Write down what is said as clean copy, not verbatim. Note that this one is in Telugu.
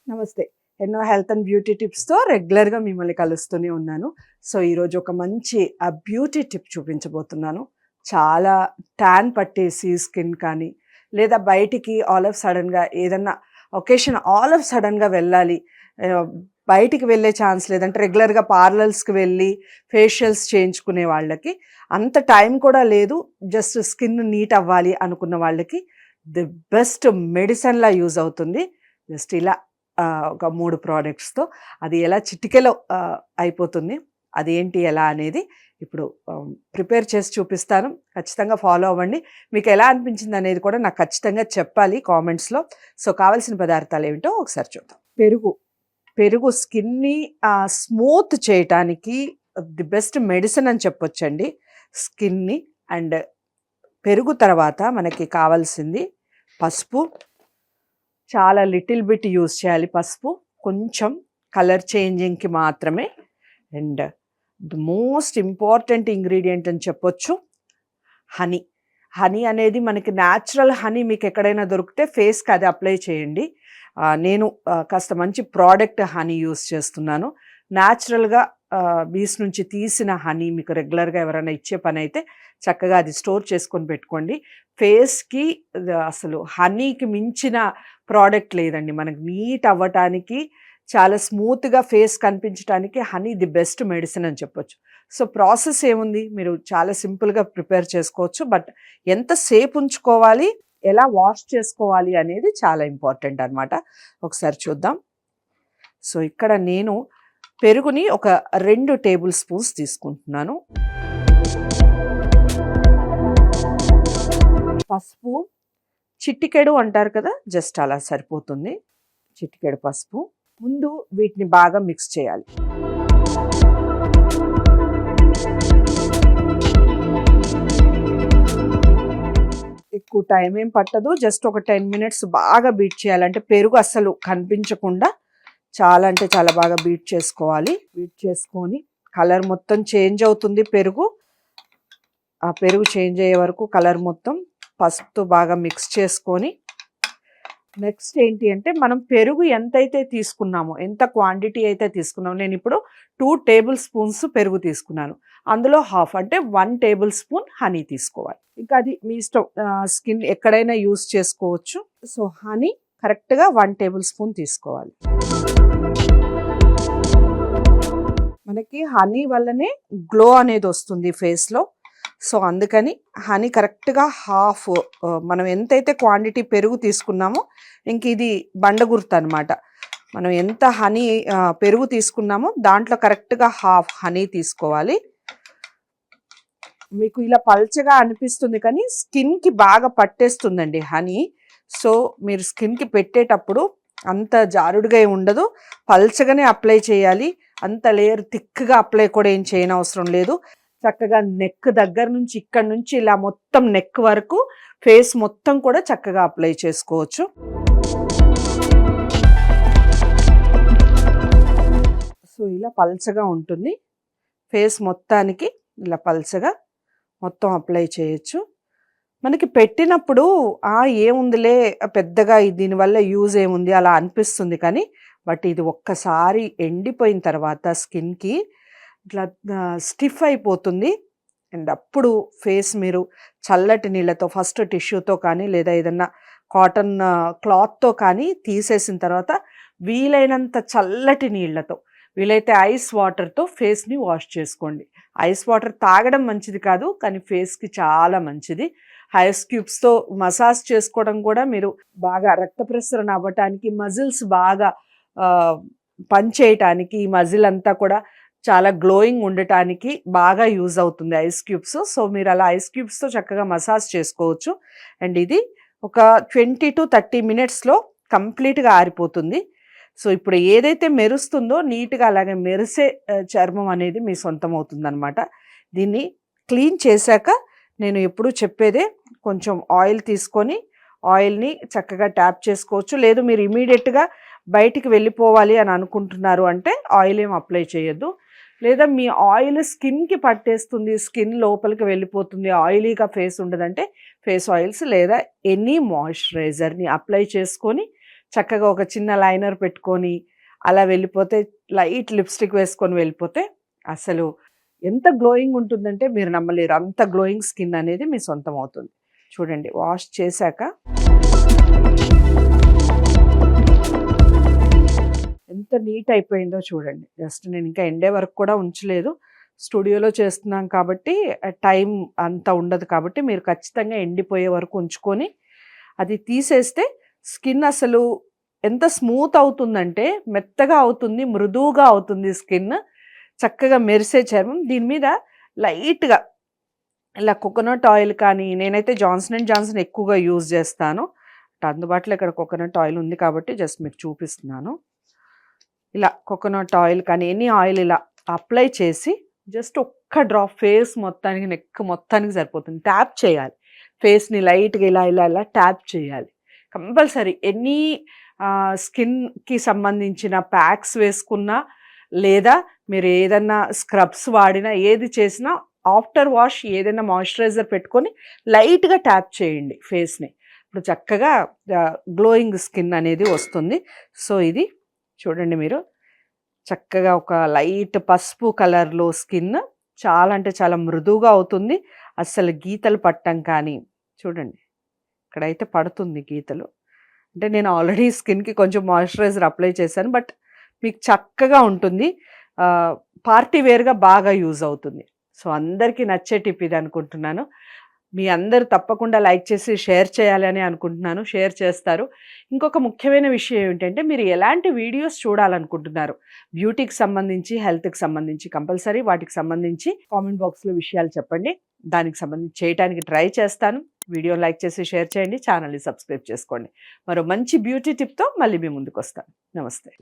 నమస్తే. ఎన్నో హెల్త్ అండ్ బ్యూటీ టిప్స్‌తో రెగ్యులర్‌గా మిమ్మల్ని కలుస్తూనే ఉన్నాను. సో, ఈరోజు ఒక మంచి బ్యూటీ టిప్ చూపించబోతున్నాను. చాలా ట్యాన్ పట్టేసి స్కిన్ కానీ, లేదా బయటికి ఆల్ ఆఫ్ సడెన్‌గా ఏదన్నా ఒకేషన్ ఆల్ ఆఫ్ సడెన్‌గా వెళ్ళాలి. ఆహ్, బయటికి వెళ్ళే ఛాన్స్ లేదంటే రెగ్యులర్‌గా పార్లర్స్‌కి వెళ్ళి ఫేషియల్స్ చేయించుకునే వాళ్ళకి అంత టైం కూడా లేదు. జస్ట్ స్కిన్ నీట్ అవ్వాలి అనుకున్న వాళ్ళకి ది బెస్ట్ మెడిసిన్‌లా యూజ్ అవుతుంది. జస్ట్ ఇలా ఒక 3 ప్రోడక్ట్స్‌తో అది ఎలా చిటికెలో అయిపోతుంది. అదేంటి ఎలా అనేది ఇప్పుడు ప్రిపేర్ చేసి చూపిస్తాను. ఖచ్చితంగా ఫాలో అవ్వండి. మీకు ఎలా అనిపించింది అనేది కూడా నాకు ఖచ్చితంగా చెప్పాలి కామెంట్స్‌లో. సో, కావాల్సిన పదార్థాలు ఏమిటో ఒకసారి చూద్దాం. పెరుగు స్కిన్‌ని స్మూత్ చేయటానికి ది బెస్ట్ మెడిసిన్ అని చెప్పొచ్చండి. స్కిన్‌ని అండ్ పెరుగు తర్వాత మనకి కావాల్సింది పసుపు. చాలా లిటిల్ బిట్ యూజ్ చేయాలి పసుపు. కొంచెం కలర్ చేంజింగ్‌కి మాత్రమే. And the most important ingredient అని చెప్పొచ్చు హనీ. హనీ అనేది మనకి న్యాచురల్ హనీ మీకు ఎక్కడైనా దొరికితే ఫేస్‌కి అది అప్లై చేయండి. నేను కాస్త మంచి ప్రోడక్ట్ హనీ యూజ్ చేస్తున్నాను. న్యాచురల్‌గా బీస్ నుంచి తీసిన హనీ మీకు రెగ్యులర్‌గా ఎవరైనా ఇచ్చే పనైతే చక్కగా అది స్టోర్ చేసుకొని పెట్టుకోండి. ఫేస్‌కి అసలు హనీకి మించిన ప్రోడక్ట్ లేదండి. మనకు నీట్ అవ్వటానికి, చాలా స్మూత్‌గా ఫేస్ కనిపించటానికి హనీ ది బెస్ట్ మెడిసిన్ అని చెప్పొచ్చు. సో, ప్రాసెస్ ఏముంది? మీరు చాలా సింపుల్‌గా ప్రిపేర్ చేసుకోవచ్చు. బట్ ఎంత సేపు ఉంచుకోవాలి, ఎలా వాష్ చేసుకోవాలి అనేది చాలా ఇంపార్టెంట్ అనమాట. ఒకసారి చూద్దాం. సో, ఇక్కడ నేను పెరుగుని ఒక 2 టేబుల్ స్పూన్స్ తీసుకుంటున్నాను. పసుపు చిటికెడు అంటారు కదా, జస్ట్ అలా సరిపోతుంది. చిటికెడు పసుపు. ముందు వీటిని బాగా మిక్స్ చేయాలి. ఎక్కువ టైం ఏం పట్టదు. జస్ట్ ఒక 10 మినిట్స్ బాగా బీట్ చేయాలంటే పెరుగు అస్సలు కనిపించకుండా చాలా అంటే చాలా బాగా బీట్ చేసుకోవాలి. బీట్ చేసుకొని కలర్ మొత్తం చేంజ్ అవుతుంది పెరుగు. ఆ పెరుగు చేంజ్ అయ్యే వరకు కలర్ మొత్తం పసుపుతో బాగా మిక్స్ చేసుకొని, నెక్స్ట్ ఏంటి అంటే మనం పెరుగు ఎంతైతే తీసుకున్నామో, ఎంత క్వాంటిటీ అయితే తీసుకున్నామో, నేను ఇప్పుడు 2 టేబుల్ స్పూన్స్ పెరుగు తీసుకున్నాను. అందులో హాఫ్ అంటే 1 టేబుల్ స్పూన్ హనీ తీసుకోవాలి. ఇంకా అది మీ ఇష్టం, స్కిన్ ఎక్కడైనా యూస్ చేసుకోవచ్చు. సో, హనీ కరెక్ట్గా 1 టేబుల్ స్పూన్ తీసుకోవాలి. మనకి హనీ వల్లనే గ్లో అనేది వస్తుంది ఫేస్లో. సో, అందుకని హనీ కరెక్ట్గా హాఫ్, మనం ఎంతైతే క్వాంటిటీ పెరుగు తీసుకున్నామో ఇంక ఇది బండగుర్తు అనమాట. మనం ఎంత హనీ పెరుగు తీసుకున్నామో దాంట్లో కరెక్ట్గా హాఫ్ హనీ తీసుకోవాలి. మీకు ఇలా పల్చగా అనిపిస్తుంది కానీ స్కిన్కి బాగా పట్టేస్తుందండి హనీ. సో, మీరు స్కిన్కి పెట్టేటప్పుడు అంత జారుడుగా ఉండదు, పల్చగానే అప్లై చేయాలి. అంత లేయర్ థిక్గా అప్లై కూడా ఏం చేయనవసరం లేదు. చక్కగా నెక్ దగ్గర నుంచి ఇక్కడ నుంచి ఇలా మొత్తం నెక్ వరకు ఫేస్ మొత్తం కూడా చక్కగా అప్లై చేసుకోవచ్చు. సో, ఇలా పల్చగా ఉంటుంది. ఫేస్ మొత్తానికి ఇలా పల్చగా మొత్తం అప్లై చేయొచ్చు. మనకి పెట్టినప్పుడు ఏముందిలే పెద్దగా దీనివల్ల యూజ్ ఏముంది అలా అనిపిస్తుంది కానీ, బట్ ఇది ఒక్కసారి ఎండిపోయిన తర్వాత స్కిన్కి ఇట్లా స్టిఫ్ అయిపోతుంది. అండ్ అప్పుడు ఫేస్ మీరు చల్లటి నీళ్ళతో ఫస్ట్ టిష్యూతో కానీ లేదా ఏదన్నా కాటన్ క్లాత్తో కానీ తీసేసిన తర్వాత వీలైనంత చల్లటి నీళ్ళతో, వీలైతే ఐస్ వాటర్తో ఫేస్ని వాష్ చేసుకోండి. ఐస్ వాటర్ తాగడం మంచిది కాదు కానీ ఫేస్కి చాలా మంచిది. ఐస్ క్యూబ్స్తో మసాజ్ చేసుకోవడం కూడా మీరు బాగా రక్త ప్రసరణ అవ్వటానికి, మజిల్స్ బాగా పనిచేయటానికి, ఈ మజిల్ అంతా కూడా చాలా గ్లోయింగ్ ఉండటానికి బాగా యూజ్ అవుతుంది ఐస్ క్యూబ్స్. సో, మీరు అలా ఐస్ క్యూబ్స్తో చక్కగా మసాజ్ చేసుకోవచ్చు. అండ్ ఇది ఒక 20 to 30 మినిట్స్లో కంప్లీట్గా ఆరిపోతుంది. సో, ఇప్పుడు ఏదైతే మెరుస్తుందో నీట్గా అలాగే మెరిసే చర్మం అనేది మీ సొంతం అవుతుందన్నమాట. దీన్ని క్లీన్ చేశాక నేను ఎప్పుడు చెప్పేదే, కొంచెం ఆయిల్ తీసుకొని ఆయిల్ని చక్కగా ట్యాప్ చేసుకోవచ్చు. లేదు మీరు ఇమీడియట్గా బయటికి వెళ్ళిపోవాలి అని అనుకుంటున్నారు అంటే ఆయిల్ ఏం అప్లై చేయొద్దు. లేదా మీ ఆయిల్ స్కిన్కి పట్టేస్తుంది, స్కిన్ లోపలికి వెళ్ళిపోతుంది, ఆయిలీగా ఫేస్ ఉండదంటే ఫేస్ ఆయిల్స్ లేదా ఎనీ మాయిశ్చరైజర్ని అప్లై చేసుకొని చక్కగా ఒక చిన్న లైనర్ పెట్టుకొని అలా వెళ్ళిపోతే, లైట్ లిప్స్టిక్ వేసుకొని వెళ్ళిపోతే అసలు ఎంత గ్లోయింగ్ ఉంటుందంటే మీరు నమ్మలేరు. అంత గ్లోయింగ్ స్కిన్ అనేది మీ సొంతం అవుతుంది. చూడండి, వాష్ చేశాక ఎంత నీట్ అయిపోయిందో చూడండి. జస్ట్ నేను ఇంకా ఎండే వరకు కూడా ఉంచలేదు. స్టూడియోలో చేస్తున్నాం కాబట్టి టైం అంత ఉండదు కాబట్టి మీరు ఖచ్చితంగా ఎండిపోయే వరకు ఉంచుకొని అది తీసేస్తే స్కిన్ అసలు ఎంత స్మూత్ అవుతుందంటే మెత్తగా అవుతుంది, మృదువుగా అవుతుంది స్కిన్. చక్కగా మెరిసే చర్మం. దీని మీద లైట్‌గా ఇలా కోకోనట్ ఆయిల్ కానీ, నేనైతే జాన్సన్ అండ్ జాన్సన్ ఎక్కువగా యూజ్ చేస్తాను. అందుబాటులో ఇక్కడ కోకోనట్ ఆయిల్ ఉంది కాబట్టి జస్ట్ మీకు చూపిస్తున్నాను. ఇలా కోకోనట్ ఆయిల్ కానీ ఎనీ ఆయిల్ ఇలా అప్లై చేసి జస్ట్ ఒక్క డ్రాప్ ఫేస్ మొత్తానికి, నెక్ మొత్తానికి సరిపోతుంది. ట్యాప్ చేయాలి. ఫేస్‌ని లైట్‌గా ఇలా ఇలా ఇలా ట్యాప్ చేయాలి. కంపల్సరీ ఎనీ స్కిన్‌కి సంబంధించిన ప్యాక్స్ వేసుకున్నా, లేదా మీరు ఏదన్నా స్క్రబ్స్ వాడినా, ఏది చేసినా ఆఫ్టర్ వాష్ ఏదైనా మాయిశ్చరైజర్ పెట్టుకొని లైట్‌గా ట్యాప్ చేయండి ఫేస్‌ని. ఇప్పుడు చక్కగా గ్లోయింగ్ స్కిన్ అనేది వస్తుంది. సో ఇది చూడండి మీరు, చక్కగా ఒక లైట్ పసుపు కలర్‌లో స్కిన్ చాలా అంటే చాలా మృదువుగా అవుతుంది. అస్సలు గీతలు పట్టం కానీ చూడండి, ఇక్కడైతే పడుతుంది గీతలు. అంటే నేను ఆల్రెడీ స్కిన్‌కి కొంచెం మాయిశ్చరైజర్ అప్లై చేశాను. బట్ మీకు చక్కగా ఉంటుంది. పార్టీ వేర్‌గా బాగా యూజ్ అవుతుంది. సో అందరికీ నచ్చే టిప్ ఇది అనుకుంటున్నాను. మీ అందరూ తప్పకుండా లైక్ చేసి షేర్ చేయాలని అనుకుంటున్నాను. షేర్ చేస్తారు. ఇంకొక ముఖ్యమైన విషయం ఏమిటంటే, మీరు ఎలాంటి వీడియోస్ చూడాలనుకుంటున్నారు? బ్యూటీకి సంబంధించి, హెల్త్‌కి సంబంధించి కంపల్సరీ వాటికి సంబంధించి కామెంట్ బాక్స్‌లో విషయాలు చెప్పండి. దానికి సంబంధించి చేయడానికి ట్రై చేస్తాను. వీడియోని లైక్ చేసి షేర్ చేయండి. ఛానల్‌ని సబ్స్క్రైబ్ చేసుకోండి. మరో మంచి బ్యూటీ టిప్‌తో మళ్ళీ మీ ముందుకు వస్తాను. నమస్తే.